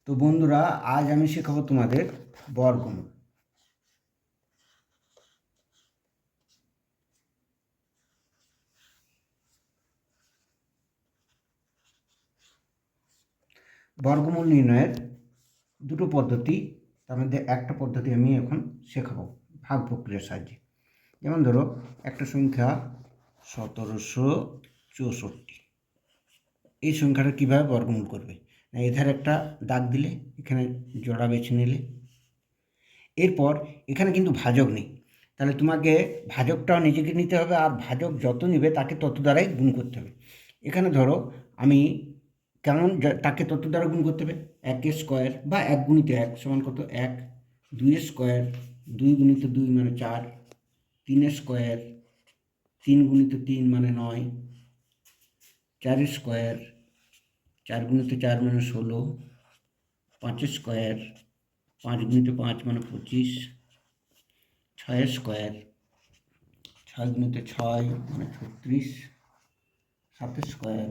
তো বন্ধুরা, আজ আমি শেখাবো তোমাদের বর্গমূল। বর্গমূল নির্ণয়ের দুটো পদ্ধতি, তার মধ্যে একটা পদ্ধতি আমি এখন শেখাবো ভাগ প্রক্রিয়ার সাহায্যে। যেমন ধরো, একটা সংখ্যা 1764, এই সংখ্যাটা কীভাবে বর্গমূল করবে? এধারে একটা দাগ দিলে, এখানে জোড়া বেছে নিলে, এরপর এখানে কিন্তু ভাজক নেই, তাহলে তোমাকে ভাজকটাও নিজেকে নিতে হবে, আর ভাজক যত নিবে তাকে তত দ্বারাই গুণ করতে হবে। এখানে ধরো আমি কেমন তাকে তত দ্বারা গুণ করতে হবে, 1 স্কোয়ার বা 1 গুণিত 1 সমান কত 1, 2 স্কোয়ার 2 গুণিত 2 মানে 4, 3 স্কোয়ার 3 গুণিত 3 মানে 9, 4 স্কোয়ার 4 গুণিত 4 মানে 16, 5 স্কোয়ার 5 গুণিত 5 মানে 25, 6 স্কোয়ার 6 গুণিত 6 মানে 36, 7 স্কোয়ার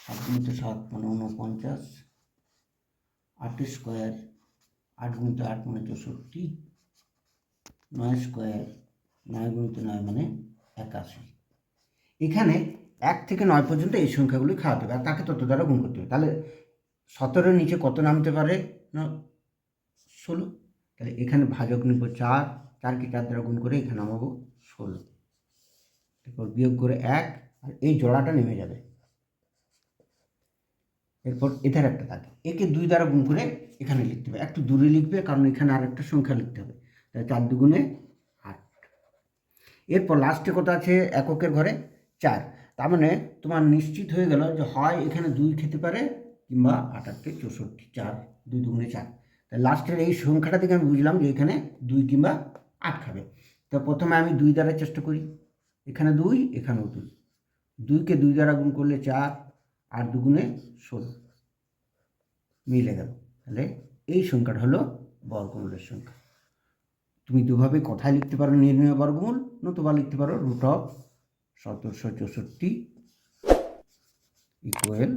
7 গুণিত 7 মানে 49, 8 স্কোয়ার 8 গুণিত 8 মানে 64, 9 স্কোয়ার 9 গুণিত 9 মানে 81। এখানে 1 থেকে 9 পর্যন্ত এই সংখ্যাগুলি খাওয়াতে হবে, আর তাকে তত দ্বারা গুণ করতে হবে। তাহলে 17-এর নিচে কত নামতে পারে না 16, তাহলে এখানে ভাজক নিব 4, 4কে 4 দ্বারা গুণ করে এখানে নামাবো 16, এরপর বিয়োগ করে 1, আর এই জোড়াটা নেমে যাবে। এরপর এধারে একটা থাকে, একে 2 দ্বারা গুণ করে এখানে লিখতে হবে, একটু দূরে লিখবে কারণ এখানে আর একটা সংখ্যা লিখতে হবে, তাই 4 দুগুণে 8। এরপর লাস্টে কত আছে এককের ঘরে 4, তার মানে তোমার নিশ্চিত হয়ে গেল যে হয় এখানে 2 খেতে পারে কিংবা 8 8 64, 4 2 দুগুণে 4। তাই লাস্টের এই সংখ্যাটা থেকে আমি বুঝলাম যে এখানে 2 কিংবা 8 খাবে। তো প্রথমে আমি 2 দ্বারা চেষ্টা করি, এখানে 2 এখানেও 2, 2কে 2 দ্বারা গুণ করলে 4, 8 দুগুণে 16 মিলে গেল। তাহলে এই সংখ্যাটা হলো বর্গমূলের সংখ্যা। তুমি দুভাবে কথায় লিখতে পারো নির্ণয় বর্গমূল, নতুবা লিখতে পারো √1764 = 1।